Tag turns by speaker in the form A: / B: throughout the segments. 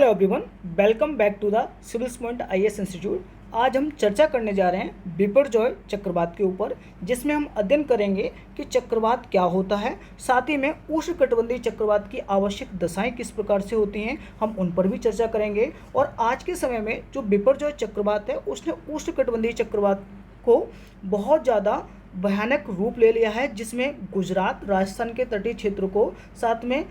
A: Hello everyone, welcome back to the civil point IAS institute. आज हम चर्चा करने जा रहे हैं बिपरजॉय चक्रवात के ऊपर, जिसमें हम अध्ययन करेंगे कि चक्रवात क्या होता है, साथ ही में उष्णकटिबंधीय चक्रवात की आवश्यक दशाएं किस प्रकार से होती हैं, हम उन पर भी चर्चा करेंगे। और आज के समय में जो बिपरजॉय चक्रवात है उसने उष्णकटिबंधीय चक्रवात को बहुत ज़्यादा भयानक रूप ले लिया है, जिसमें गुजरात, राजस्थान के तटीय क्षेत्र को, साथ में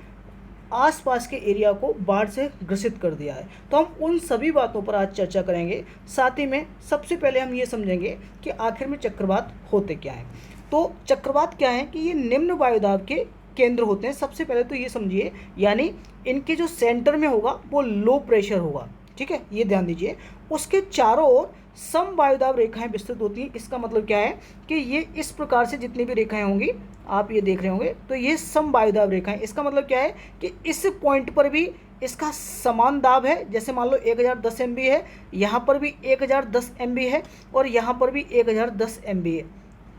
A: आसपास के एरिया को बाढ़ से ग्रसित कर दिया है। तो हम उन सभी बातों पर आज चर्चा करेंगे। साथ ही में सबसे पहले हम ये समझेंगे कि आखिर में चक्रवात होते क्या हैं। तो चक्रवात क्या है कि ये निम्न वायुदाब के केंद्र होते हैं। सबसे पहले तो ये समझिए, यानी इनके जो सेंटर में होगा वो लो प्रेशर होगा, ठीक है, ये ध्यान दीजिए। उसके चारों ओर सम वायुदाब रेखाएं विस्तृत होती हैं। इसका मतलब क्या है कि ये इस प्रकार से जितनी भी रेखाएं होंगी, आप ये देख रहे होंगे, तो ये सम वायुदाब रेखाएं। इसका मतलब क्या है कि इस पॉइंट पर भी इसका समान दाब है। जैसे मान लो 1010 MB है, यहाँ पर भी 1010 MB है, और यहाँ पर भी 1010 MB है,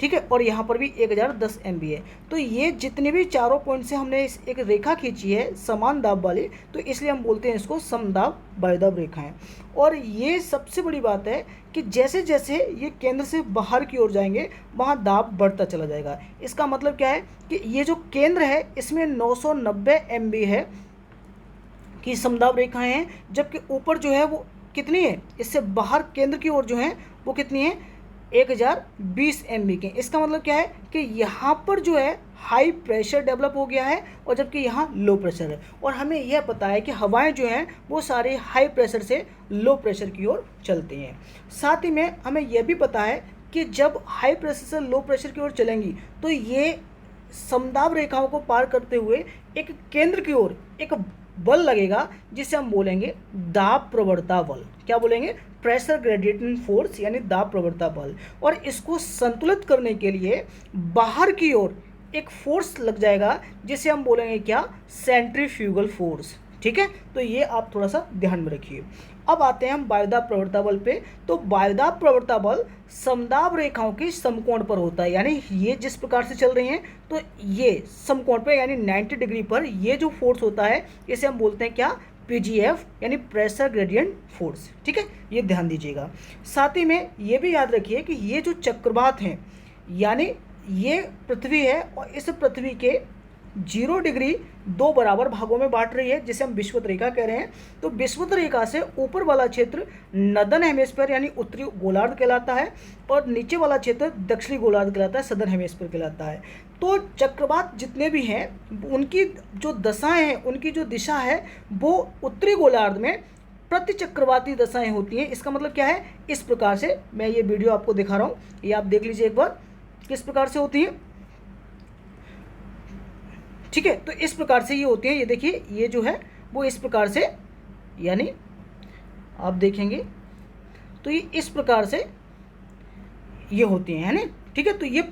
A: ठीक है, और यहाँ पर भी 1010 MB है। तो ये जितने भी चारों पॉइंट से हमने एक रेखा खींची है समान दाब वाली, तो इसलिए हम बोलते हैं इसको समदाब वायुदाब रेखाएं। और ये सबसे बड़ी बात है कि जैसे जैसे ये केंद्र से बाहर की ओर जाएंगे वहाँ दाब बढ़ता चला जाएगा। इसका मतलब क्या है कि ये जो केंद्र है इसमें 990 MB है कि समदाब रेखाएं हैं, जबकि ऊपर जो है वो कितनी है, इससे बाहर केंद्र की ओर जो है वो कितनी है, 1020 MB के। इसका मतलब क्या है कि यहाँ पर जो है हाई प्रेशर डेवलप हो गया है, और जबकि यहाँ लो प्रेशर है। और हमें यह पता है कि हवाएं जो हैं वो सारी हाई प्रेशर से लो प्रेशर की ओर चलती हैं। साथ ही में हमें यह भी पता है कि जब हाई प्रेशर से लो प्रेशर की ओर चलेंगी तो ये समदाब रेखाओं को पार करते हुए एक केंद्र की ओर एक बल लगेगा, जिसे हम बोलेंगे दाब प्रवणता बल। क्या बोलेंगे? प्रेशर ग्रेडिएंट फोर्स, यानी दाब प्रवणता बल। और इसको संतुलित करने के लिए बाहर की ओर एक फोर्स लग जाएगा, जिसे हम बोलेंगे क्या, सेंट्रीफ्यूगल फोर्स, ठीक है। तो ये आप थोड़ा सा ध्यान में रखिए। अब आते हैं हम वायुदाब प्रवणता बल पे। तो वायुदाब प्रवणता बल समदाब रेखाओं के समकोण पर होता है, यानी ये जिस प्रकार से चल रही हैं तो ये समकोण पे, यानी 90 डिग्री पर ये जो फोर्स होता है इसे हम बोलते हैं क्या, PGF, यानी प्रेशर ग्रेडियंट फोर्स, ठीक है, ये ध्यान दीजिएगा। साथ ही में ये भी याद रखिए कि ये जो चक्रवात हैं, यानी ये पृथ्वी है और इस पृथ्वी के 0 डिग्री दो बराबर भागों में बांट रही है, जिसे हम विषुवत रेखा कह रहे हैं। तो विषुवत रेखा से ऊपर वाला क्षेत्र नदन हेमिस्फीयर यानी उत्तरी गोलार्ध कहलाता है, और नीचे वाला क्षेत्र दक्षिणी गोलार्ध कहलाता है, सदर्न हेमिस्फीयर कहलाता है। तो चक्रवात जितने भी हैं उनकी जो दशाएं हैं, उनकी जो दिशा है वो उत्तरी गोलार्ध में प्रतिचक्रवाती दशाएं होती हैं। इसका मतलब क्या है, इस प्रकार से मैं ये वीडियो आपको दिखा रहा हूँ, ये आप देख लीजिए एक बार किस प्रकार से होती है, ठीक है। तो इस प्रकार से ये होती है, ये देखिए, ये जो है वो इस प्रकार से, यानी आप देखेंगे तो ये इस प्रकार से ये होती हैं, है ना, ठीक है। तो ये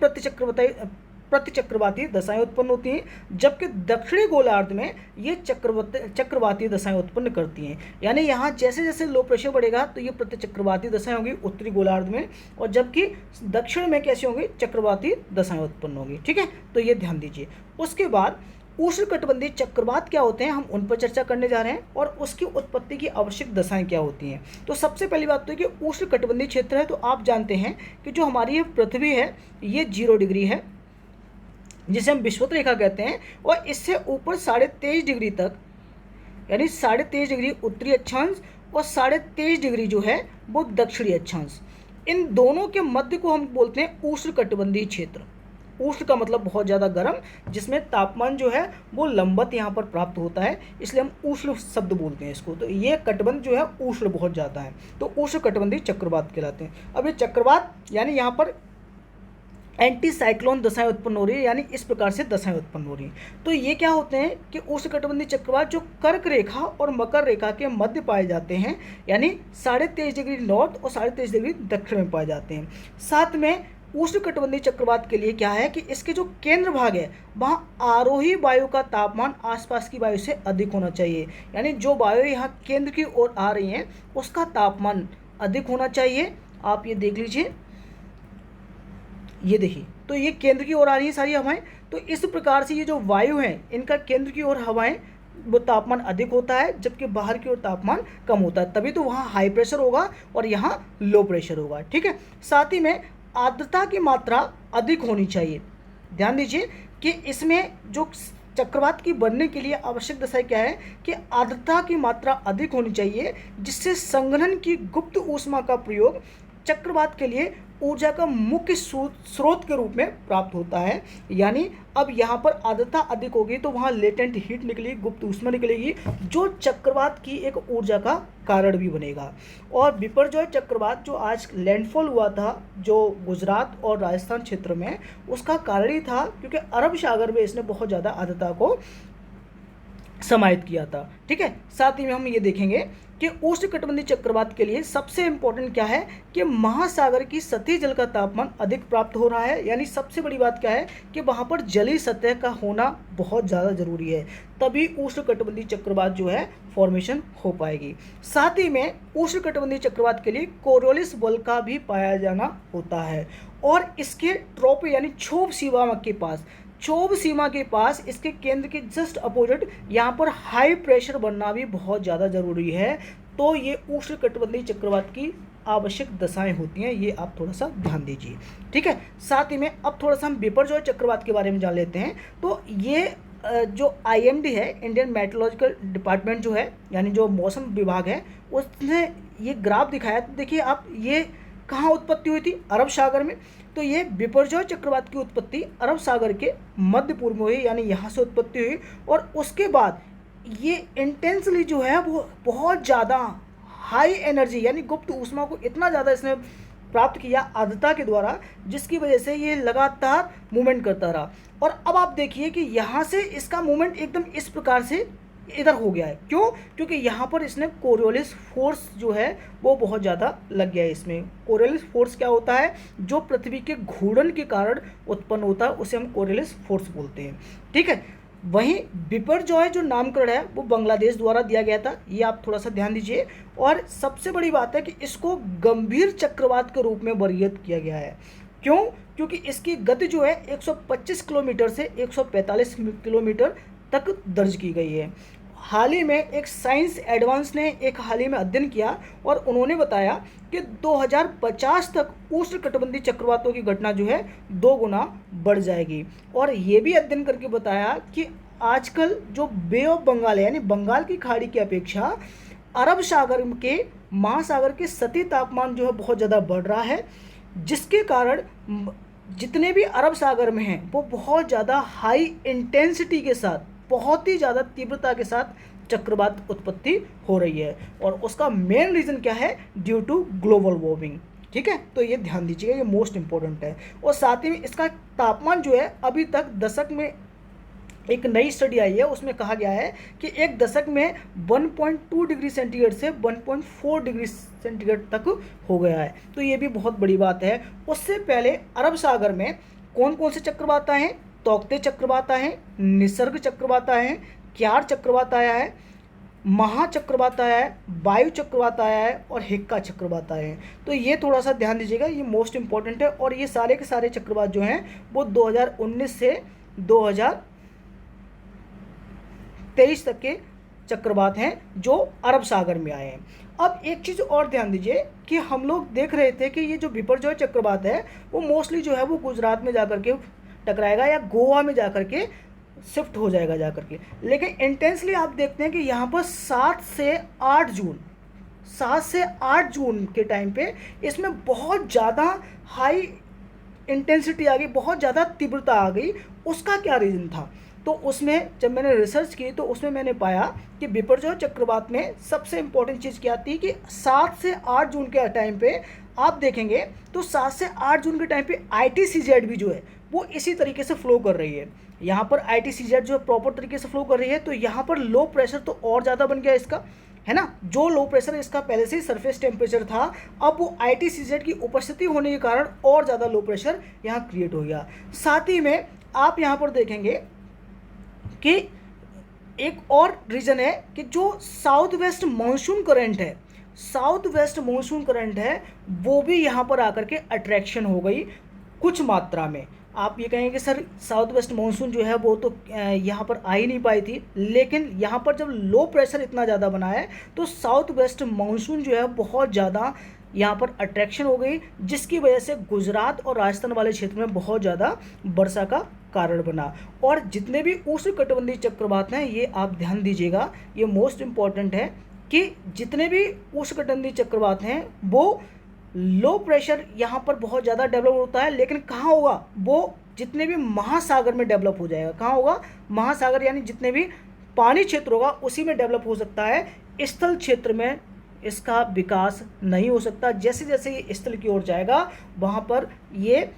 A: प्रतिचक्रवाती दशाएं उत्पन्न होती हैं, जबकि दक्षिणी गोलार्ध में ये चक्रवाती दशाएं उत्पन्न करती हैं। यानी यहाँ जैसे जैसे लो प्रेशर बढ़ेगा तो ये प्रतिचक्रवाती दशाएं होंगी उत्तरी गोलार्ध में, और जबकि दक्षिण में कैसी होंगी, चक्रवाती दशाएं उत्पन्न होंगी, ठीक है। तो ये ध्यान दीजिए। उसके बाद उष्णकटिबंधीय चक्रवात क्या होते हैं, हम उन पर चर्चा करने जा रहे हैं, और उसकी उत्पत्ति की आवश्यक दशाएं क्या होती हैं। तो सबसे पहली बात तो है कि उष्णकटिबंधीय क्षेत्र है, तो आप जानते हैं कि जो हमारी ये पृथ्वी है ये 0 डिग्री है, जिसे हम विषुवत रेखा कहते हैं, और इससे ऊपर 23.5 डिग्री तक, यानी 23.5 डिग्री उत्तरी अक्षांश और 23.5 डिग्री जो है वो दक्षिणी अक्षांश, इन दोनों के मध्य को हम बोलते हैं उष्णकटिबंधीय क्षेत्र। उष्ण का मतलब बहुत ज़्यादा गर्म, जिसमें तापमान जो है वो लंबवत यहाँ पर प्राप्त होता है, इसलिए हम उष्ण शब्द बोलते हैं इसको। तो ये कटिबंध जो है उष्ण बहुत ज़्यादा है, तो उष्ण कटिबंधीय चक्रवात कहलाते हैं। अब ये चक्रवात यानी यहाँ पर एंटी साइक्लोन दशाएं उत्पन्न हो रही है, यानी इस प्रकार से दशाएं उत्पन्न हो रही हैं। तो ये क्या होते हैं कि उष्णकटिबंधीय चक्रवात जो कर्क रेखा और मकर रेखा के मध्य पाए जाते हैं, यानी 23.5 डिग्री नॉर्थ और 23.5 डिग्री दक्षिण में पाए जाते हैं। साथ में उष्णकटिबंधीय चक्रवात के लिए क्या है कि इसके जो केंद्र भाग है वहाँ आरोही वायु का तापमान आसपास की वायु से अधिक होना चाहिए, यानी जो वायु यहाँ केंद्र की ओर आ रही हैं उसका तापमान अधिक होना चाहिए। आप ये देख लीजिए, ये देखिए, तो ये केंद्र की ओर आ रही है सारी हवाएं। तो इस प्रकार से ये जो वायु हैं इनका केंद्र की ओर हवाएं वो तापमान अधिक होता है, जबकि बाहर की ओर तापमान कम होता है। तभी तो वहाँ हाई प्रेशर होगा और यहाँ लो प्रेशर होगा। ठीक है, साथ ही में आर्द्रता की मात्रा अधिक होनी चाहिए। ध्यान दीजिए कि इसमें जो चक्रवात की बनने के लिए आवश्यक दशाएं क्या है कि आर्द्रता की मात्रा अधिक होनी चाहिए, जिससे संघनन की गुप्त ऊष्मा का प्रयोग चक्रवात के लिए ऊर्जा का मुख्य स्रोत के रूप में प्राप्त होता है। यानी अब यहाँ पर आर्द्रता अधिक होगी तो वहाँ लेटेंट हीट निकलेगी, गुप्त ऊष्मा निकलेगी, जो चक्रवात की एक ऊर्जा का कारण भी बनेगा। और बिपरजॉय चक्रवात जो आज लैंडफॉल हुआ था जो गुजरात और राजस्थान क्षेत्र में, उसका कारण ही था क्योंकि अरब सागर में इसने बहुत ज़्यादा आर्द्रता को समाहित किया था। ठीक है, साथ ही में हम ये देखेंगे कि उष्णकटिबंधीय चक्रवात के लिए सबसे इंपॉर्टेंट क्या है कि महासागर की सतही जल का तापमान अधिक प्राप्त हो रहा है। यानी सबसे बड़ी बात क्या है कि वहाँ पर जलीय सतह का होना बहुत ज़्यादा जरूरी है, तभी उष्णकटिबंधीय चक्रवात जो है फॉर्मेशन हो पाएगी। साथ ही में उष्णकटिबंधीय चक्रवात के लिए कोरियोलिस बल का भी पाया जाना होता है, और इसके ट्रॉप यानी क्षोभ सीमा के पास इसके केंद्र के जस्ट अपोजिट यहाँ पर हाई प्रेशर बनना भी बहुत ज़्यादा ज़रूरी है। तो ये उष्णकटिबंधीय चक्रवात की आवश्यक दशाएं होती हैं, ये आप थोड़ा सा ध्यान दीजिए। ठीक है, साथ ही में अब थोड़ा सा हम बिपरजॉय चक्रवात के बारे में जान लेते हैं। तो ये जो IMD है, इंडियन मेट्रोलॉजिकल डिपार्टमेंट जो है, यानी जो मौसम विभाग है, उसने ये ग्राफ दिखाया। तो देखिए आप, ये कहाँ उत्पत्ति हुई थी? अरब सागर में। तो ये बिपरजॉय चक्रवात की उत्पत्ति अरब सागर के मध्य पूर्व में हुई, यानी यहाँ से उत्पत्ति हुई, और उसके बाद ये इंटेंसली जो है वो बहुत ज़्यादा हाई एनर्जी यानी गुप्त ऊष्मा को इतना ज़्यादा इसने प्राप्त किया आर्द्रता के द्वारा, जिसकी वजह से ये लगातार मूवमेंट करता रहा। और अब आप देखिए कि यहाँ से इसका मूवमेंट एकदम इस प्रकार से इधर हो गया है। क्यों? क्योंकि यहाँ पर इसने कोरियोलिस फोर्स जो है वो बहुत ज़्यादा लग गया है इसमें। कोरियोलिस फोर्स क्या होता है? जो पृथ्वी के घूर्णन के कारण उत्पन्न होता है, उसे हम कोरियोलिस फोर्स बोलते हैं। ठीक है, वहीं बिपरजॉय जो नामकरण है वो बांग्लादेश द्वारा दिया गया था, ये आप थोड़ा सा ध्यान दीजिए। और सबसे बड़ी बात है कि इसको गंभीर चक्रवात के रूप में वर्गीकृत किया गया है। क्यों? क्योंकि इसकी गति जो है 125 किलोमीटर से 145 किलोमीटर तक दर्ज की गई है। हाल ही में एक साइंस एडवांस ने एक हाल ही में अध्ययन किया और उन्होंने बताया कि 2050 तक उष्णकटिबंधीय चक्रवातों की घटना जो है 2 गुना बढ़ जाएगी। और ये भी अध्ययन करके बताया कि आजकल जो बे ऑफ बंगाल है, यानी बंगाल की खाड़ी की अपेक्षा अरब सागर के महासागर के सतही तापमान जो है बहुत ज़्यादा बढ़ रहा है, जिसके कारण जितने भी अरब सागर में हैं वो बहुत ज़्यादा हाई इंटेंसिटी के साथ, बहुत ही ज़्यादा तीव्रता के साथ चक्रवात उत्पत्ति हो रही है। और उसका मेन रीज़न क्या है? Due to global warming. ठीक है, तो ये ध्यान दीजिएगा, ये मोस्ट इंपॉर्टेंट है। और साथ ही में इसका तापमान जो है अभी तक दशक में एक नई स्टडी आई है, उसमें कहा गया है कि एक दशक में 1.2 डिग्री सेंटीग्रेड से 1.4 डिग्री सेंटीग्रेड तक हो गया है। तो ये भी बहुत बड़ी बात है। उससे पहले अरब सागर में कौन कौन से चक्रवात आए हैं? तौकते चक्रवात आए हैं, निसर्ग चक्रवात आए हैं, क्यार चक्रवात आया है, महाचक्रवात आया है, वायु चक्रवात आया है और हिक्का चक्रवात आए हैं। तो ये थोड़ा सा ध्यान दीजिएगा, ये मोस्ट इंपॉर्टेंट है। और ये सारे के सारे चक्रवात जो हैं वो 2019 से 2023 तक के चक्रवात हैं जो अरब सागर में आए हैं। अब एक चीज़ और ध्यान दीजिए कि हम लोग देख रहे थे कि ये जो बिपरजॉय चक्रवात है वो मोस्टली जो है वो गुजरात में जाकर के टकराएगा या गोवा में जाकर के शिफ्ट हो जाएगा जाकर के। लेकिन इंटेंसली आप देखते हैं कि यहाँ पर 7 से 8 जून के टाइम पे इसमें बहुत ज़्यादा हाई इंटेंसिटी आ गई, बहुत ज़्यादा तीव्रता आ गई। उसका क्या रीज़न था? तो उसमें जब मैंने रिसर्च की तो उसमें मैंने पाया कि बिपरजॉय चक्रवात में सबसे इम्पोर्टेंट चीज़ क्या थी कि 7 से 8 जून के टाइम पे आप देखेंगे तो 7 से 8 जून के टाइम पे ITCZ भी जो है वो इसी तरीके से फ्लो कर रही है। यहाँ पर ITCZ जो है प्रॉपर तरीके से फ्लो कर रही है। तो यहाँ पर लो प्रेशर तो और ज़्यादा बन गया इसका, है ना। जो लो प्रेशर इसका पहले से ही सरफेस टेम्परेचर था, अब वो ITCZ की उपस्थिति होने के कारण और ज़्यादा लो प्रेशर यहाँ क्रिएट हो गया। साथ ही में आप यहाँ पर देखेंगे कि एक और रीज़न है कि जो साउथ वेस्ट मानसून करंट है वो भी यहाँ पर आकर के अट्रैक्शन हो गई कुछ मात्रा में। आप ये कहेंगे कि सर साउथ वेस्ट मानसून जो है वो तो यहाँ पर आ ही नहीं पाई थी, लेकिन यहाँ पर जब लो प्रेशर इतना ज़्यादा बना है तो साउथ वेस्ट मानसून जो है बहुत ज़्यादा यहाँ पर अट्रैक्शन हो गई, जिसकी वजह से गुजरात और राजस्थान वाले क्षेत्र में बहुत ज़्यादा वर्षा का कारण बना। और जितने भी उष्णकटिबंधीय चक्रवात हैं, ये आप ध्यान दीजिएगा, ये मोस्ट इम्पॉर्टेंट है कि जितने भी उष्णकटिबंधीय चक्रवात हैं वो लो प्रेशर यहाँ पर बहुत ज़्यादा डेवलप होता है, लेकिन कहाँ होगा, वो जितने भी महासागर में डेवलप हो जाएगा। कहाँ होगा, महासागर, यानी जितने भी पानी क्षेत्र होगा उसी में डेवलप हो सकता है। स्थल क्षेत्र में इसका विकास नहीं हो सकता। जैसे जैसे ये स्थल की ओर जाएगा वहाँ पर ये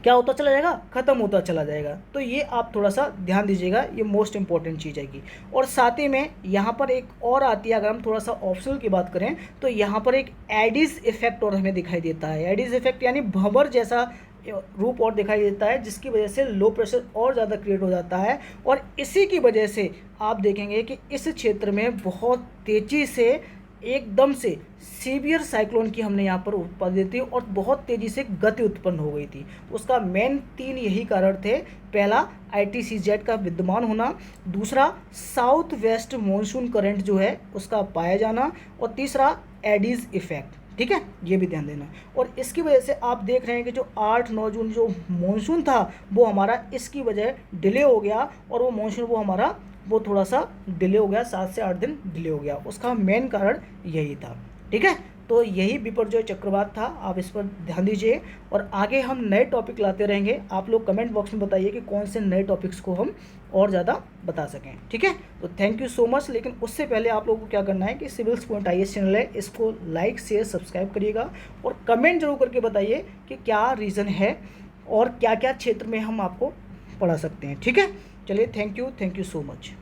A: क्या होता चला जाएगा, ख़त्म होता चला जाएगा। तो ये आप थोड़ा सा ध्यान दीजिएगा, ये मोस्ट इंपॉर्टेंट चीज़ है की। और साथ ही में यहाँ पर एक और आती है, अगर हम थोड़ा सा ऑप्शनल की बात करें तो यहाँ पर एक एडिस इफेक्ट और हमें दिखाई देता है। एडिस इफेक्ट यानी भंवर जैसा रूप और दिखाई देता है, जिसकी वजह से लो प्रेशर और ज़्यादा क्रिएट हो जाता है। और इसी की वजह से आप देखेंगे कि इस क्षेत्र में बहुत तेज़ी से एकदम से सीवियर साइक्लोन की हमने यहाँ पर उत्पादित थी और बहुत तेज़ी से गति उत्पन्न हो गई थी। उसका मेन 3 यही कारण थे। पहला, ITCZ का विद्यमान होना, दूसरा साउथ वेस्ट मॉनसून करंट जो है उसका पाया जाना, और तीसरा एडीज इफेक्ट। ठीक है, ये भी ध्यान देना। और इसकी वजह से आप देख रहे हैं कि जो 8-9 जून जो मॉनसून था वो हमारा इसकी वजह डिले हो गया, और वो मॉनसून वो हमारा वो थोड़ा सा डिले हो गया, 7 से 8 दिन डिले हो गया। उसका मेन कारण यही था। ठीक है, तो यही बिपरजॉय चक्रवात था, आप इस पर ध्यान दीजिए। और आगे हम नए टॉपिक लाते रहेंगे। आप लोग कमेंट बॉक्स में बताइए कि कौन से नए टॉपिक्स को हम और ज़्यादा बता सकें। ठीक है, तो थैंक यू सो मच। लेकिन उससे पहले आप लोगों को क्या करना है कि सिविल्स पॉइंट IAS चैनल है, इसको लाइक शेयर सब्सक्राइब करिएगा, और कमेंट जरूर करके बताइए कि क्या रीज़न है और क्या क्या क्षेत्र में हम आपको पढ़ा सकते हैं। ठीक है, चलिए, थैंक यू सो मच।